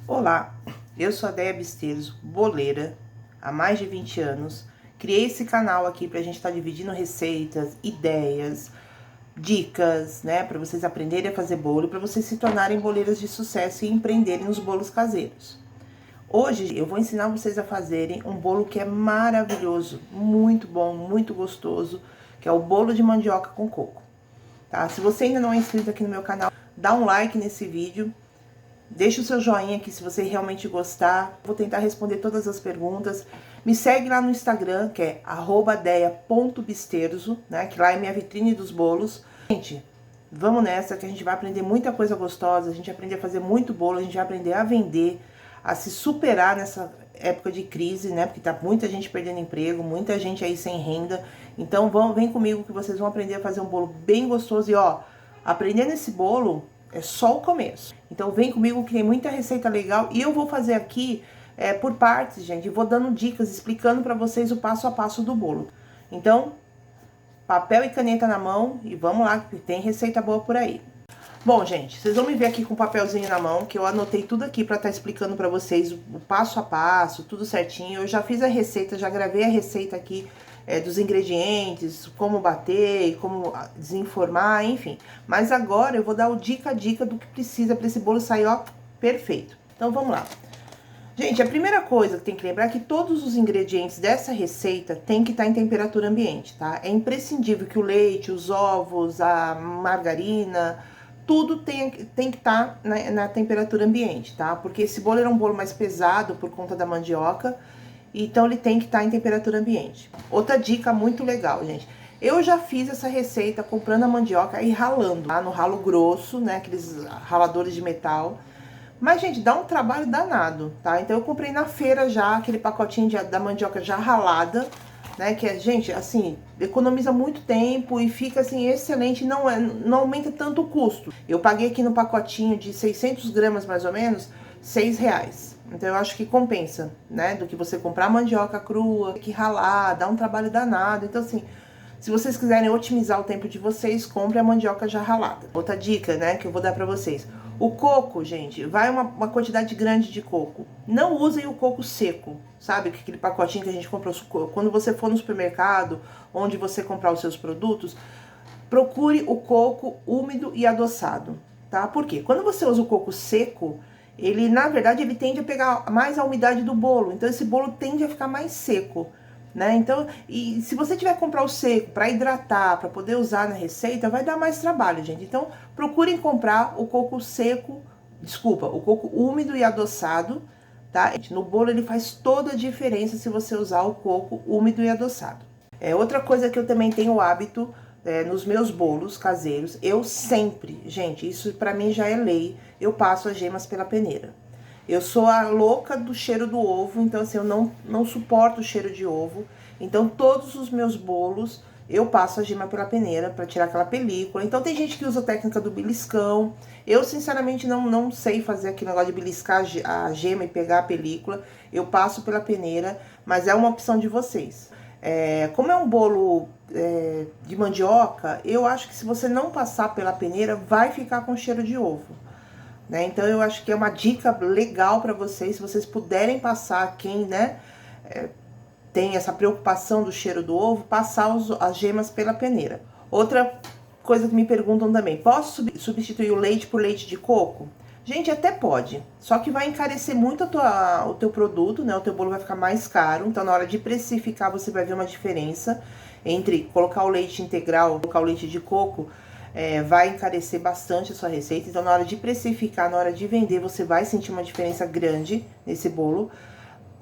Olá, eu sou a Deia Bisteros, boleira, há mais de 20 anos. Criei esse canal aqui pra gente estar dividindo receitas, ideias, dicas, né? Pra vocês aprenderem a fazer bolo e pra vocês se tornarem boleiras de sucesso e empreenderem nos bolos caseiros. Hoje eu vou ensinar vocês a fazerem um bolo que é maravilhoso, muito bom, muito gostoso, que é o bolo de mandioca com coco, tá? Se você ainda não é inscrito aqui no meu canal, dá um like nesse vídeo. Deixa o seu joinha aqui se você realmente gostar. Vou tentar responder todas as perguntas. Me segue lá no Instagram, que é @deia.bisterzo, né? Que lá é minha vitrine dos bolos. Gente, vamos nessa que a gente vai aprender muita coisa gostosa. A gente vai aprender a fazer muito bolo, a gente vai aprender a vender, a se superar nessa época de crise, né? Porque tá muita gente perdendo emprego, muita gente aí sem renda. Então vem comigo que vocês vão aprender a fazer um bolo bem gostoso. E ó, aprendendo esse bolo é só o começo. Então vem comigo que tem muita receita legal e eu vou fazer aqui por partes, gente. Vou dando dicas, explicando pra vocês o passo a passo do bolo. Então, papel e caneta na mão e vamos lá, que tem receita boa por aí. Bom, gente, vocês vão me ver aqui com um papelzinho na mão, que eu anotei tudo aqui pra estar explicando pra vocês o passo a passo, tudo certinho. Eu já fiz a receita, já gravei a receita aqui dos ingredientes, como bater, como desenformar, enfim. Mas agora eu vou dar o dica a dica do que precisa para esse bolo sair, ó, perfeito. Então vamos lá. Gente, a primeira coisa que tem que lembrar é que todos os ingredientes dessa receita tem que estar em temperatura ambiente, tá? É imprescindível que o leite, os ovos, a margarina, tudo tem que estar na temperatura ambiente, tá? Porque esse bolo é um bolo mais pesado por conta da mandioca, então ele tem que estar em temperatura ambiente. Outra dica muito legal, gente. Eu já fiz essa receita comprando a mandioca e ralando, tá? No ralo grosso, né? Aqueles raladores de metal. Mas, gente, dá um trabalho danado, tá? Então eu comprei na feira já aquele pacotinho da mandioca já ralada, né? Que é, gente, assim, economiza muito tempo e fica, assim, excelente. Não aumenta tanto o custo. Eu paguei aqui no pacotinho de 600 gramas, mais ou menos, R$6. Então eu acho que compensa, né? Do que você comprar mandioca crua, que ralar, dá um trabalho danado. Então, assim, se vocês quiserem otimizar o tempo de vocês, compre a mandioca já ralada. Outra dica, né, que eu vou dar pra vocês. O coco, gente, vai uma quantidade grande de coco. Não usem o coco seco, sabe? Aquele pacotinho que a gente comprou. Quando você for no supermercado, onde você comprar os seus produtos, procure o coco úmido e adoçado, tá? Por quê? Quando você usa o coco seco, ele, na verdade, ele tende a pegar mais a umidade do bolo. Então, esse bolo tende a ficar mais seco, né? Então, e se você tiver que comprar o seco para hidratar, para poder usar na receita, vai dar mais trabalho, gente. Então, procurem comprar o coco seco, o coco úmido e adoçado, tá? No bolo, ele faz toda a diferença se você usar o coco úmido e adoçado. Outra coisa que eu também tenho o hábito nos meus bolos caseiros, eu sempre, gente, isso pra mim já é lei, eu passo as gemas pela peneira. Eu sou a louca do cheiro do ovo, então assim, eu não suporto o cheiro de ovo. Então todos os meus bolos eu passo a gema pela peneira pra tirar aquela película. Então tem gente que usa a técnica do beliscão. Eu sinceramente não sei fazer aquele negócio de beliscar a gema e pegar a película. Eu passo pela peneira, mas é uma opção de vocês. Como é um bolo de mandioca, eu acho que se você não passar pela peneira, vai ficar com cheiro de ovo, né? Então eu acho que é uma dica legal para vocês, se vocês puderem passar, quem, né, tem essa preocupação do cheiro do ovo, passar as gemas pela peneira. Outra coisa que me perguntam também, posso substituir o leite por leite de coco? Gente, até pode, só que vai encarecer muito o teu produto, né? O teu bolo vai ficar mais caro, então na hora de precificar você vai ver uma diferença entre colocar o leite integral, colocar o leite de coco, vai encarecer bastante a sua receita. Então na hora de precificar, na hora de vender, você vai sentir uma diferença grande nesse bolo.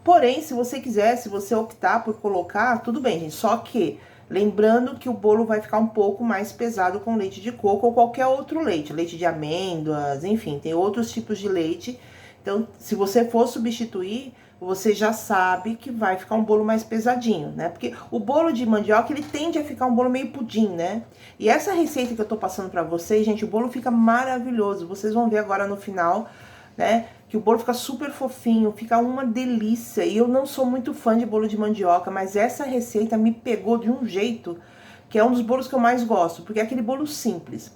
Porém, se você quiser, se você optar por colocar, tudo bem, gente, só que lembrando que o bolo vai ficar um pouco mais pesado com leite de coco ou qualquer outro leite, leite de amêndoas, enfim, tem outros tipos de leite. Então, se você for substituir, você já sabe que vai ficar um bolo mais pesadinho, né? Porque o bolo de mandioca, ele tende a ficar um bolo meio pudim, né? E essa receita que eu tô passando pra vocês, gente, o bolo fica maravilhoso. Vocês vão ver agora no final, né? Que o bolo fica super fofinho, fica uma delícia. E eu não sou muito fã de bolo de mandioca, mas essa receita me pegou de um jeito que é um dos bolos que eu mais gosto, porque é aquele bolo simples.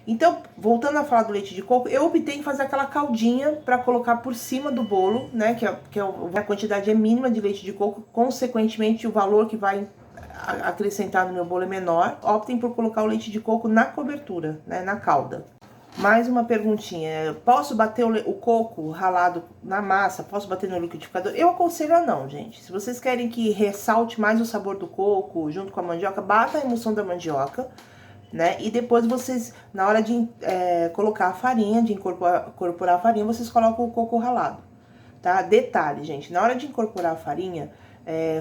Então, voltando a falar do leite de coco, eu optei em fazer aquela caldinha para colocar por cima do bolo, né? A quantidade é mínima de leite de coco, consequentemente o valor que vai acrescentar no meu bolo é menor. Optem por colocar o leite de coco na cobertura, né? Na calda. Mais uma perguntinha, posso bater o coco ralado na massa? Posso bater no liquidificador? Eu aconselho a não, gente. Se vocês querem que ressalte mais o sabor do coco junto com a mandioca, bata a emulsão da mandioca, né? E depois vocês, na hora de colocar a farinha, de incorporar a farinha, vocês colocam o coco ralado, tá? Detalhe, gente, na hora de incorporar a farinha,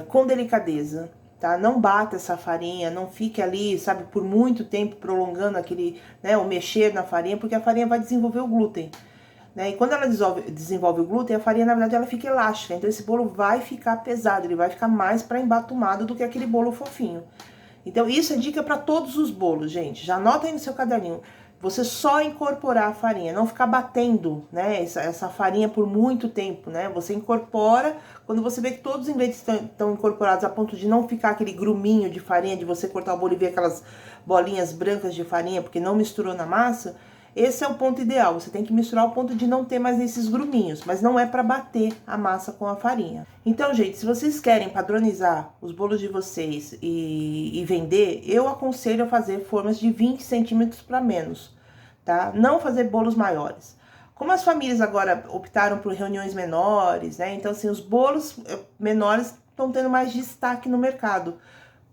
com delicadeza, tá? Não bata essa farinha, não fique ali, sabe, por muito tempo prolongando aquele, né, o mexer na farinha, porque a farinha vai desenvolver o glúten, né? E quando ela desenvolve o glúten, a farinha, na verdade, ela fica elástica, então esse bolo vai ficar pesado, ele vai ficar mais para embatumado do que aquele bolo fofinho. Então, isso é dica para todos os bolos, gente. Já anota aí no seu caderninho. Você só incorporar a farinha, não ficar batendo, né, essa farinha por muito tempo, né? Você incorpora, quando você vê que todos os ingredientes estão incorporados a ponto de não ficar aquele gruminho de farinha, de você cortar o bolo e ver aquelas bolinhas brancas de farinha, porque não misturou na massa, esse é o ponto ideal. Você tem que misturar ao ponto de não ter mais esses gruminhos, mas não é para bater a massa com a farinha. Então, gente, se vocês querem padronizar os bolos de vocês e vender, eu aconselho a fazer formas de 20 centímetros para menos, tá? Não fazer bolos maiores. Como as famílias agora optaram por reuniões menores, né? Então, assim, os bolos menores estão tendo mais destaque no mercado.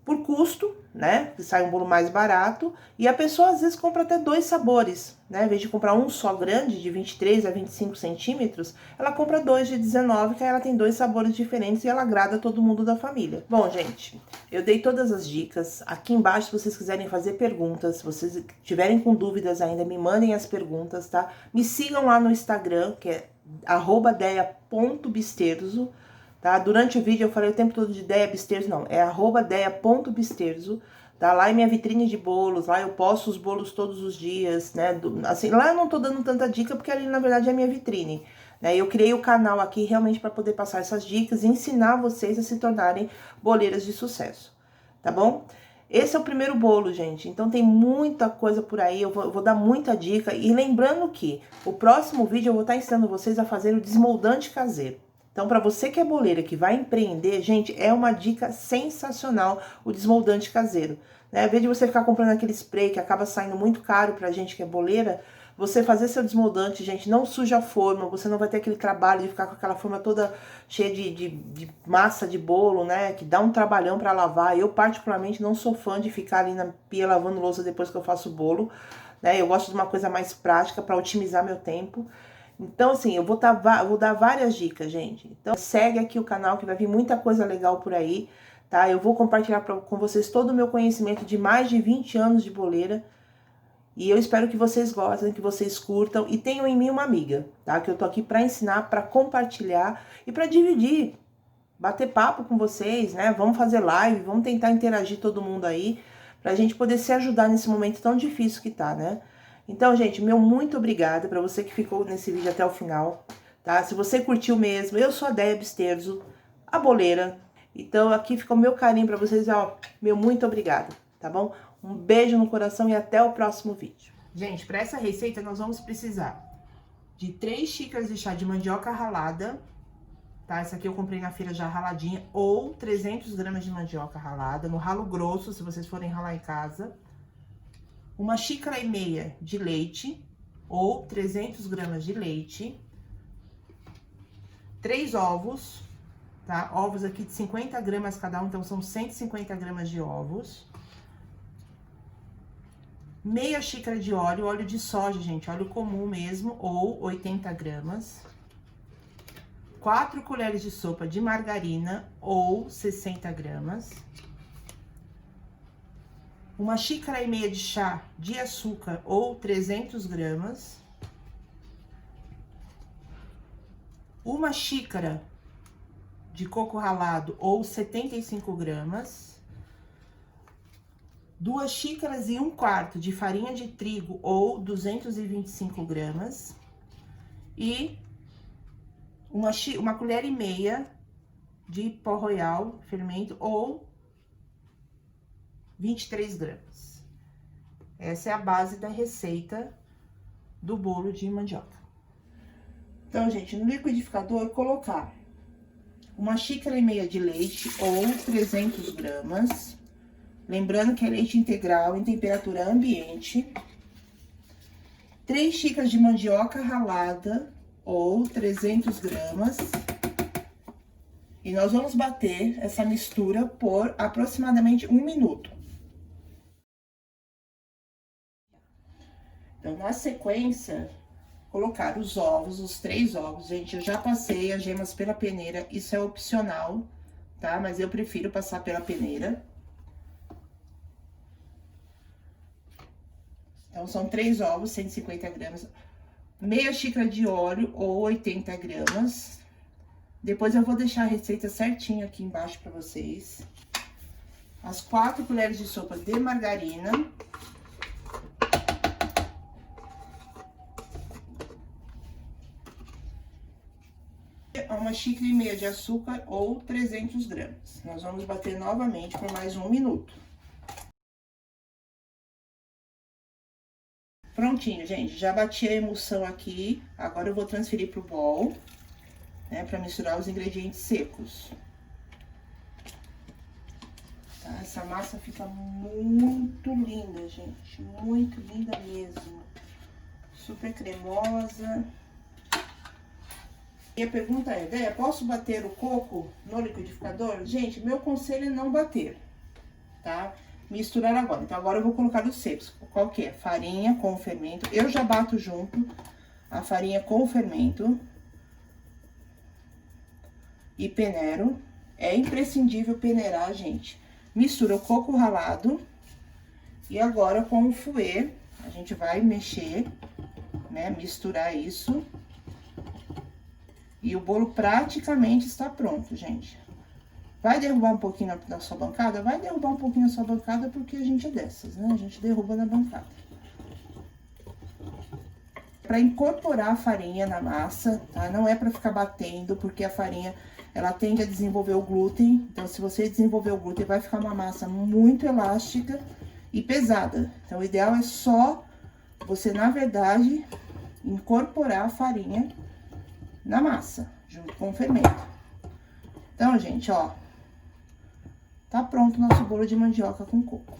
Por custo, né, que sai um bolo mais barato, e a pessoa às vezes compra até 2 sabores, né, em vez de comprar um só grande, de 23 a 25 centímetros, ela compra 2 de 19, que aí ela tem 2 sabores diferentes e ela agrada todo mundo da família. Bom, gente, eu dei todas as dicas, aqui embaixo se vocês quiserem fazer perguntas, se vocês tiverem com dúvidas ainda, me mandem as perguntas, tá? Me sigam lá no Instagram, que é @deia.bisterzo. Tá? Durante o vídeo eu falei o tempo todo de Deia Bisterzo, não, é @deia.bisterzo, tá? Lá é minha vitrine de bolos, lá eu posto os bolos todos os dias, né? Assim, lá eu não tô dando tanta dica porque ali na verdade é a minha vitrine, né? Eu criei o canal aqui realmente para poder passar essas dicas e ensinar vocês a se tornarem boleiras de sucesso, tá bom? Esse é o primeiro bolo, gente, então tem muita coisa por aí, eu vou dar muita dica, e lembrando que o próximo vídeo eu vou estar ensinando vocês a fazer o desmoldante caseiro. Então, para você que é boleira, que vai empreender, gente, é uma dica sensacional o desmoldante caseiro, né? Ao invés de você ficar comprando aquele spray que acaba saindo muito caro pra gente que é boleira, você fazer seu desmoldante, gente, não suja a forma, você não vai ter aquele trabalho de ficar com aquela forma toda cheia de massa de bolo, né? Que dá um trabalhão pra lavar. Eu, particularmente, não sou fã de ficar ali na pia lavando louça depois que eu faço o bolo, né? Eu gosto de uma coisa mais prática pra otimizar meu tempo. Então, assim, eu vou dar várias dicas, gente. Então, segue aqui o canal que vai vir muita coisa legal por aí, tá? Eu vou compartilhar com vocês todo o meu conhecimento de mais de 20 anos de boleira. E eu espero que vocês gostem, que vocês curtam e tenham em mim uma amiga, tá? Que eu tô aqui pra ensinar, pra compartilhar e pra dividir, bater papo com vocês, né? Vamos fazer live, vamos tentar interagir todo mundo aí, pra gente poder se ajudar nesse momento tão difícil que tá, né? Então, gente, meu muito obrigada pra você que ficou nesse vídeo até o final, tá? Se você curtiu mesmo, eu sou a Deia Bisterzo, a boleira. Então, aqui fica o meu carinho pra vocês, ó, meu muito obrigada, tá bom? Um beijo no coração e até o próximo vídeo. Gente, pra essa receita nós vamos precisar de 3 xícaras de chá de mandioca ralada, tá? Essa aqui eu comprei na feira já raladinha, ou 300 gramas de mandioca ralada, no ralo grosso, se vocês forem ralar em casa. 1,5 xícaras de leite, ou 300 gramas de leite. 3 ovos, tá? Ovos aqui de 50 gramas cada um, então são 150 gramas de ovos. Meia xícara de óleo, óleo de soja, gente, óleo comum mesmo, ou 80 gramas. 4 colheres de sopa de margarina, ou 60 gramas. 1,5 xícara de chá de açúcar, ou 300 gramas. 1 xícara de coco ralado, ou 75 gramas. 2 xícaras e 1/4 de farinha de trigo, ou 225 gramas. E uma colher e meia de pó royal, fermento, ou 23 gramas. Essa é a base da receita do bolo de mandioca. Então, gente, no liquidificador, colocar 1,5 xícaras de leite ou 300 gramas. Lembrando que é leite integral em temperatura ambiente. 3 xícaras de mandioca ralada ou 300 gramas. E nós vamos bater essa mistura por aproximadamente 1 minuto. Então, na sequência, colocar os ovos, os 3 ovos. Gente, eu já passei as gemas pela peneira, isso é opcional, tá? Mas eu prefiro passar pela peneira. Então, são 3 ovos, 150 gramas. Meia xícara de óleo ou 80 gramas. Depois eu vou deixar a receita certinha aqui embaixo pra vocês. As 4 colheres de sopa de margarina. 1,5 xícaras de açúcar ou 300 gramas. Nós vamos bater novamente por mais 1 minuto. Prontinho, gente. Já bati a emulsão aqui. Agora eu vou transferir pro bowl, né, pra misturar os ingredientes secos. Tá? Essa massa fica muito linda, gente. Muito linda mesmo. Super cremosa. E a pergunta é, Déia, posso bater o coco no liquidificador? Gente, meu conselho é não bater, tá? Misturar agora. Então, agora eu vou colocar os secos. Qual que é? Farinha com fermento. Eu já bato junto a farinha com o fermento. E peneiro. É imprescindível peneirar, gente. Mistura o coco ralado. E agora, com o fouet, a gente vai mexer, né? Misturar isso. E o bolo praticamente está pronto, gente. Vai derrubar um pouquinho na sua bancada? Vai derrubar um pouquinho na sua bancada, porque a gente é dessas, né? A gente derruba na bancada. Para incorporar a farinha na massa, tá? Não é para ficar batendo, porque a farinha, ela tende a desenvolver o glúten. Então, se você desenvolver o glúten, vai ficar uma massa muito elástica e pesada. Então, o ideal é só você, na verdade, incorporar a farinha na massa, junto com o fermento. Então, gente, ó, tá pronto o nosso bolo de mandioca com coco.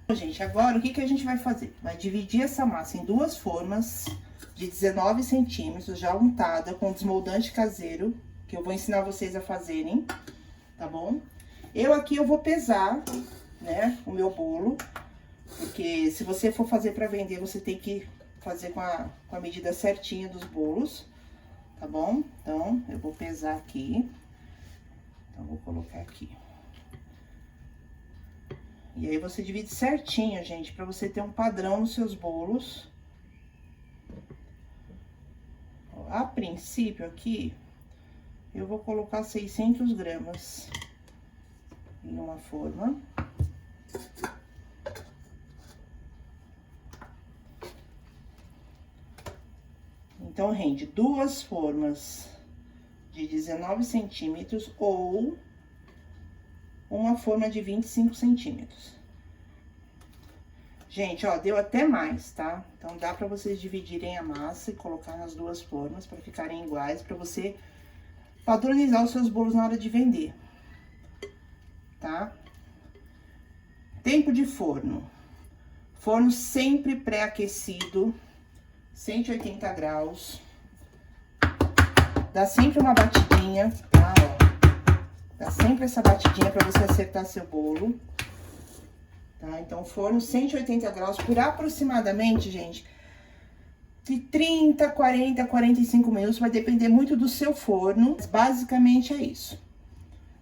Então, gente, agora o que que a gente vai fazer? Vai dividir essa massa em 2 formas de 19 centímetros, já untada com desmoldante caseiro, que eu vou ensinar vocês a fazerem, tá bom? Eu vou pesar, né, o meu bolo, porque se você for fazer pra vender, você tem que fazer com a medida certinha dos bolos, tá bom? Então, eu vou pesar aqui. Então, vou colocar aqui. E aí, você divide certinho, gente, pra você ter um padrão nos seus bolos. A princípio, aqui, eu vou colocar 600 gramas em uma forma. Então, rende 2 formas de 19 centímetros ou uma forma de 25 centímetros. Gente, ó, deu até mais, tá? Então, dá pra vocês dividirem a massa e colocar nas 2 formas pra ficarem iguais, pra você padronizar os seus bolos na hora de vender, tá? Tempo de forno. Forno sempre pré-aquecido. 180 graus. Dá sempre uma batidinha, tá? Ó. Dá sempre essa batidinha pra você acertar seu bolo. Tá? Então, forno 180 graus por aproximadamente, gente, de 30, 40, 45 minutos. Vai depender muito do seu forno. Basicamente é isso.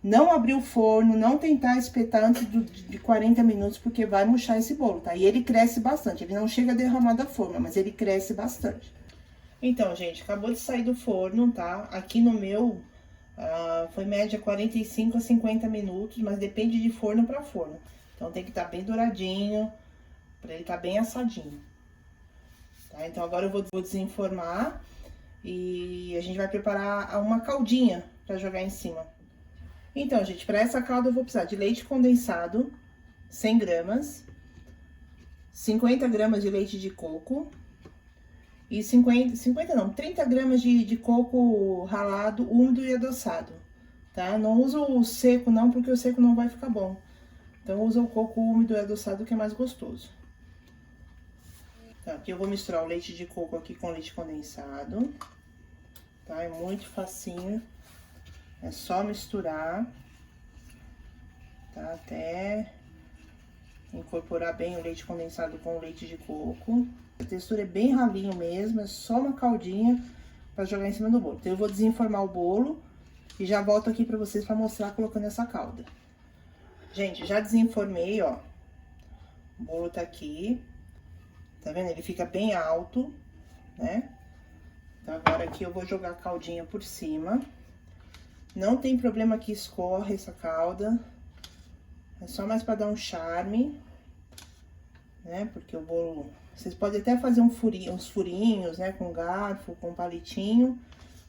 Não abrir o forno, não tentar espetar antes de 40 minutos, porque vai murchar esse bolo, tá? E ele cresce bastante, ele não chega a derramar da forma, mas ele cresce bastante. Então, gente, acabou de sair do forno, tá? Aqui no meu, foi média 45 a 50 minutos, mas depende de forno pra forno. Então, tem que estar bem douradinho, pra ele estar bem assadinho. Tá? Então, agora eu vou desenformar e a gente vai preparar uma caldinha pra jogar em cima. Então, gente, para essa calda eu vou precisar de leite condensado, 100 gramas, 50 gramas de leite de coco e 30 gramas de coco ralado, úmido e adoçado, tá? Não usa o seco não, porque o seco não vai ficar bom. Então, usa o coco úmido e adoçado, que é mais gostoso. Tá, aqui eu vou misturar o leite de coco aqui com leite condensado, tá? É muito facinho, é só misturar, tá? Até incorporar bem o leite condensado com o leite de coco. A textura é bem ralinho mesmo, é só uma caldinha pra jogar em cima do bolo. Então, eu vou desenformar o bolo e já volto aqui pra vocês pra mostrar colocando essa calda. Gente, já desenformei, ó. O bolo tá aqui. Tá vendo? Ele fica bem alto, né? Então, agora aqui eu vou jogar a caldinha por cima. Não tem problema que escorre essa calda. É só mais pra dar um charme, né? Porque o bolo... Vocês podem até fazer uns furinhos, né? Com garfo, com palitinho,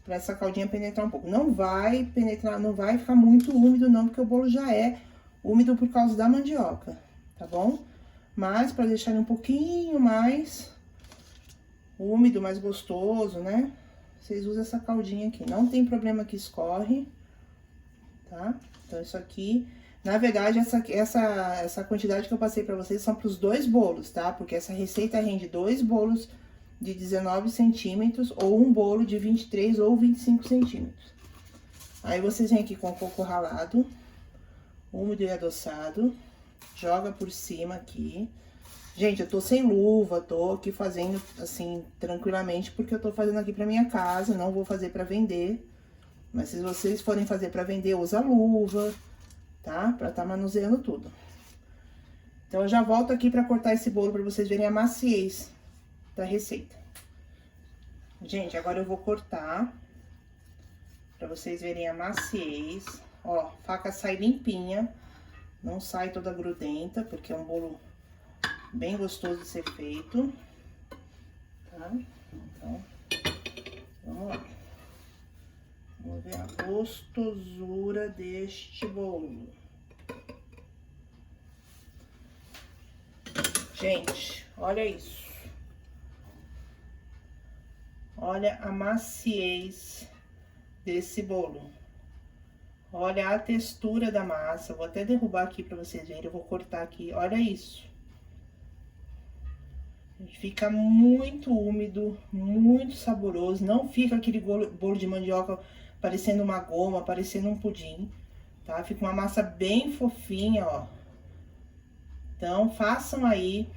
pra essa caldinha penetrar um pouco. Não vai penetrar, não vai ficar muito úmido não, porque o bolo já é úmido por causa da mandioca, tá bom? Mas pra deixar ele um pouquinho mais úmido, mais gostoso, né? Vocês usam essa caldinha aqui. Não tem problema que escorre, tá? Então, isso aqui... Na verdade, essa quantidade que eu passei pra vocês são pros 2 bolos, tá? Porque essa receita rende 2 bolos de 19 centímetros ou um bolo de 23 ou 25 centímetros. Aí, vocês vêm aqui com o coco ralado, úmido e adoçado, joga por cima aqui. Gente, eu tô sem luva, tô aqui fazendo assim, tranquilamente, porque eu tô fazendo aqui pra minha casa, não vou fazer pra vender. Mas se vocês forem fazer pra vender, usa luva, tá? Pra tá manuseando tudo. Então, eu já volto aqui pra cortar esse bolo pra vocês verem a maciez da receita. Gente, agora eu vou cortar pra vocês verem a maciez. Ó, a faca sai limpinha, não sai toda grudenta, porque é um bolo bem gostoso de ser feito, tá? Então, vamos lá. Vamos ver a gostosura deste bolo. Gente, olha isso. Olha a maciez desse bolo. Olha a textura da massa. Eu vou até derrubar aqui pra vocês verem. Eu vou cortar aqui. Olha isso. Fica muito úmido, muito saboroso. Não fica aquele bolo de mandioca parecendo uma goma, parecendo um pudim, tá? Fica uma massa bem fofinha, ó. Então, façam aí.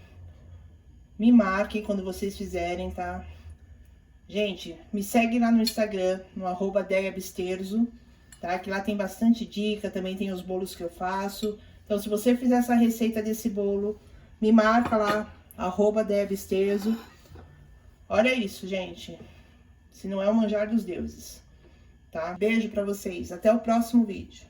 Me marquem quando vocês fizerem, tá? Gente, me segue lá no Instagram, no @degabesterzo, tá? Que lá tem bastante dica, também tem os bolos que eu faço. Então, se você fizer essa receita desse bolo, me marca lá, @degabesterzo. Olha isso, gente. Se não é o manjar dos deuses, tá? Beijo pra vocês. Até o próximo vídeo.